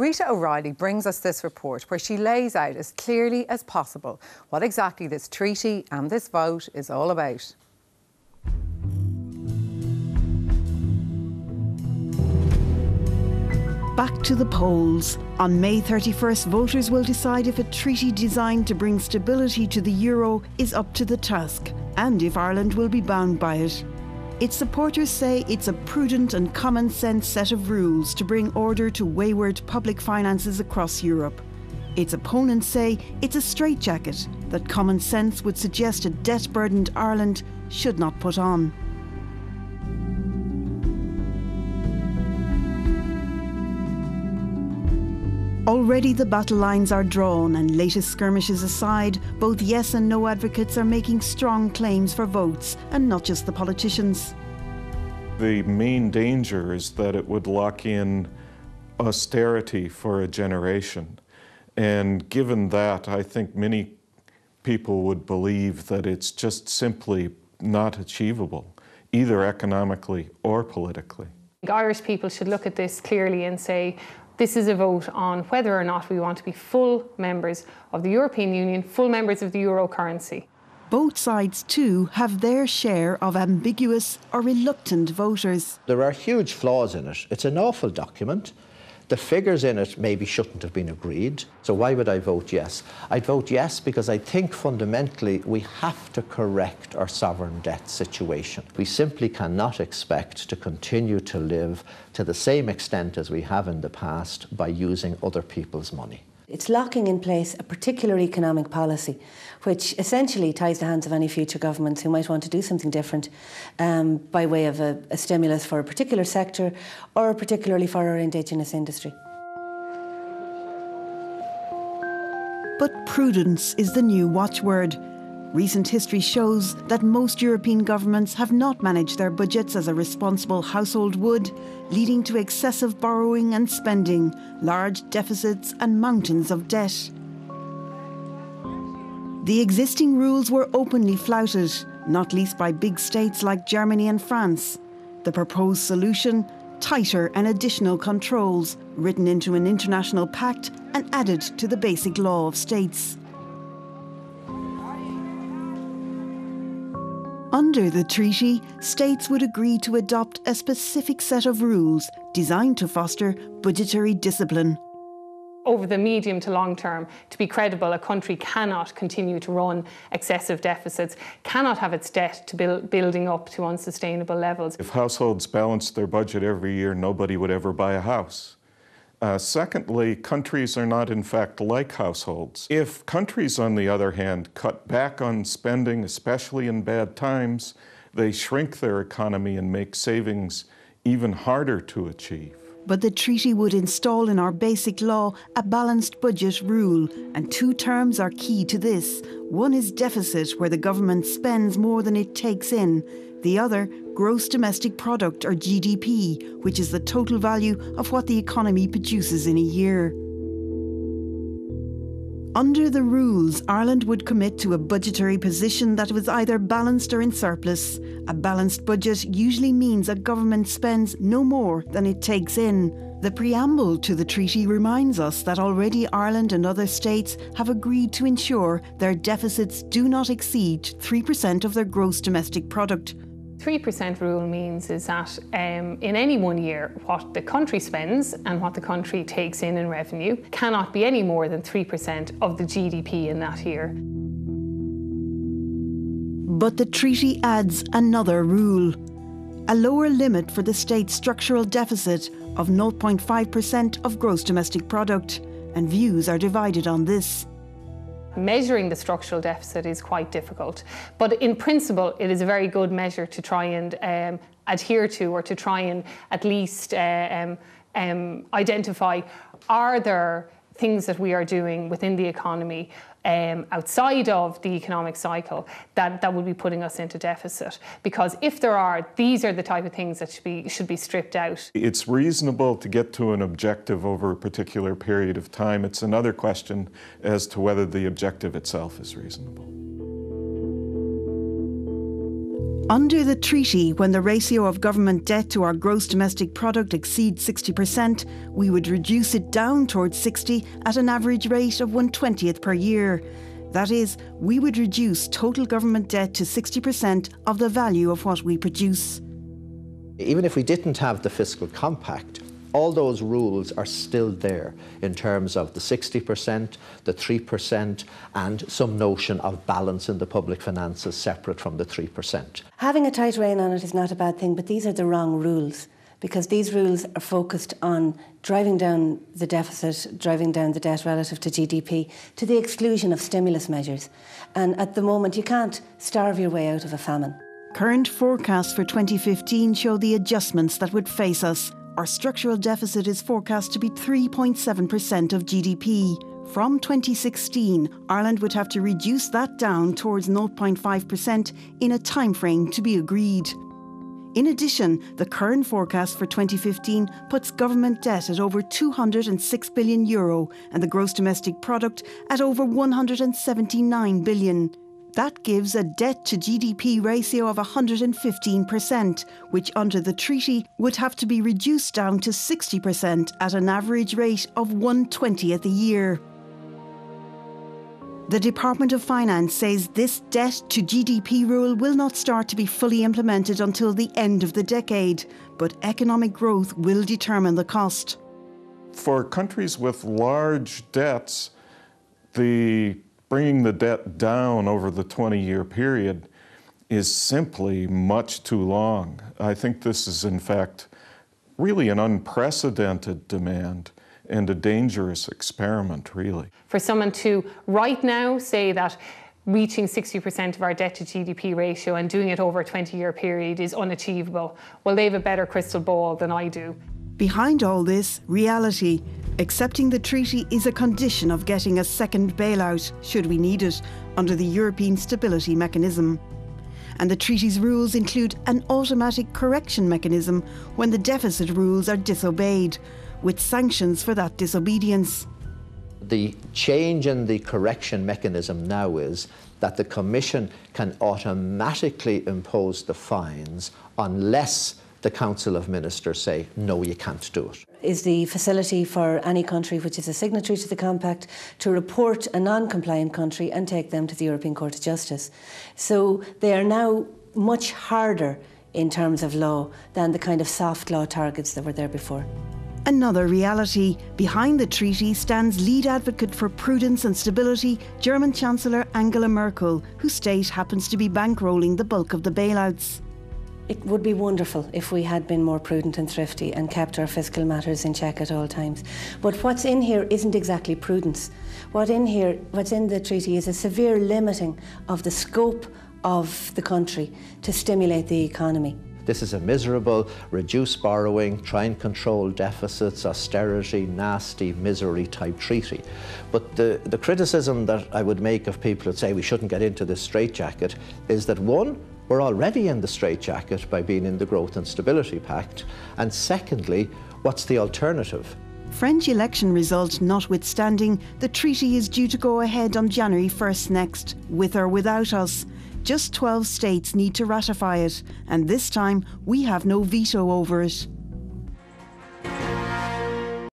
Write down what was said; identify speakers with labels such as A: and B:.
A: Rita O'Reilly brings us this report where she lays out as clearly as possible what exactly this treaty and this vote is all about.
B: Back to the polls. On May 31st, voters will decide if a treaty designed to bring stability to the euro is up to the task, and if Ireland will be bound by it. Its supporters say it's a prudent and common sense set of rules to bring order to wayward public finances across Europe. Its opponents say it's a straitjacket that common sense would suggest a debt-burdened Ireland should not put on. Already the battle lines are drawn, and latest skirmishes aside, both yes and no advocates are making strong claims for votes, and not just the politicians.
C: The main danger is that it would lock in austerity for a generation. And given that, I think many people would believe that it's just simply not achievable, either economically or politically.
D: Irish people should look at this clearly and say, this is a vote on whether or not we want to be full members of the European Union, full members of the euro currency.
B: Both sides, too, have their share of ambiguous or reluctant voters.
E: There are huge flaws in it. It's an awful document. The figures in it maybe shouldn't have been agreed. So why would I vote yes? I'd vote yes because I think fundamentally we have to correct our sovereign debt situation. We simply cannot expect to continue to live to the same extent as we have in the past by using other people's money.
F: It's locking in place a particular economic policy which essentially ties the hands of any future governments who might want to do something different by way of a stimulus for a particular sector or particularly for our indigenous industry.
B: But prudence is the new watchword. Recent history shows that most European governments have not managed their budgets as a responsible household would, leading to excessive borrowing and spending, large deficits and mountains of debt. The existing rules were openly flouted, not least by big states like Germany and France. The proposed solution: tighter and additional controls, written into an international pact and added to the basic law of states. Under the treaty, states would agree to adopt a specific set of rules designed to foster budgetary discipline.
D: Over the medium to long term, to be credible, a country cannot continue to run excessive deficits, cannot have its debt to building up to unsustainable levels.
C: If households balanced their budget every year, nobody would ever buy a house. Secondly, countries are not in fact like households. If countries, on the other hand, cut back on spending, especially in bad times, they shrink their economy and make savings even harder to achieve.
B: But the treaty would install in our basic law a balanced budget rule, and two terms are key to this. One is deficit, where the government spends more than it takes in. The other, gross domestic product, or GDP, which is the total value of what the economy produces in a year. Under the rules, Ireland would commit to a budgetary position that was either balanced or in surplus. A balanced budget usually means a government spends no more than it takes in. The preamble to the treaty reminds us that already Ireland and other states have agreed to ensure their deficits do not exceed 3% of their gross domestic product.
D: 3% rule means is that in any one year, what the country spends and what the country takes in revenue cannot be any more than 3% of the GDP in that year.
B: But the treaty adds another rule: a lower limit for the state's structural deficit of 0.5% of gross domestic product, and views are divided on this.
D: Measuring the structural deficit is quite difficult, but in principle it is a very good measure to try and adhere to, or to try and at least identify, are there things that we are doing within the economy outside of the economic cycle that would be putting us into deficit. Because if there are, these are the type of things that should be stripped out.
C: It's reasonable to get to an objective over a particular period of time. It's another question as to whether the objective itself is reasonable.
B: Under the treaty, when the ratio of government debt to our gross domestic product exceeds 60%, we would reduce it down towards 60 at an average rate of 1/20th per year. That is, we would reduce total government debt to 60% of the value of what we produce.
E: Even if we didn't have the fiscal compact, all those rules are still there in terms of the 60%, the 3%, and some notion of balance in the public finances separate from the 3%.
F: Having a tight rein on it is not a bad thing, but these are the wrong rules, because these rules are focused on driving down the deficit, driving down the debt relative to GDP, to the exclusion of stimulus measures. And at the moment, you can't starve your way out of a famine.
B: Current forecasts for 2015 show the adjustments that would face us. Our structural deficit is forecast to be 3.7% of GDP. From 2016, Ireland would have to reduce that down towards 0.5% in a timeframe to be agreed. In addition, the current forecast for 2015 puts government debt at over €206 billion and the gross domestic product at over €179 billion. That gives a debt to GDP ratio of 115%, which under the treaty would have to be reduced down to 60% at an average rate of 1/20th a year. The Department of Finance says this debt to GDP rule will not start to be fully implemented until the end of the decade, but economic growth will determine the cost.
C: For countries with large debts, bringing the debt down over the 20-year period is simply much too long. I think this is, in fact, really an unprecedented demand and a dangerous experiment, really.
D: For someone to right now say that reaching 60% of our debt to GDP ratio and doing it over a 20-year period is unachievable, well, they have a better crystal ball than I do.
B: Behind all this, reality. Accepting the treaty is a condition of getting a second bailout, should we need it, under the European Stability Mechanism. And the treaty's rules include an automatic correction mechanism when the deficit rules are disobeyed, with sanctions for that disobedience.
E: The change in the correction mechanism now is that the Commission can automatically impose the fines unless the Council of Ministers say, no, you can't do it.
F: Is the facility for any country which is a signatory to the Compact to report a non-compliant country and take them to the European Court of Justice. So they are now much harder in terms of law than the kind of soft law targets that were there before.
B: Another reality. Behind the treaty stands lead advocate for prudence and stability, German Chancellor Angela Merkel, whose state happens to be bankrolling the bulk of the bailouts.
F: It would be wonderful if we had been more prudent and thrifty and kept our fiscal matters in check at all times. But what's in here isn't exactly prudence. What's in the treaty is a severe limiting of the scope of the country to stimulate the economy.
E: This is a miserable, reduce borrowing, try and control deficits, austerity, nasty, misery type treaty. But the criticism that I would make of people that say we shouldn't get into this straitjacket is that, one, we're already in the straitjacket by being in the Growth and Stability Pact, and secondly, what's the alternative?
B: French election result notwithstanding, the treaty is due to go ahead on January 1st next, with or without us. Just 12 states need to ratify it, and this time we have no veto over it.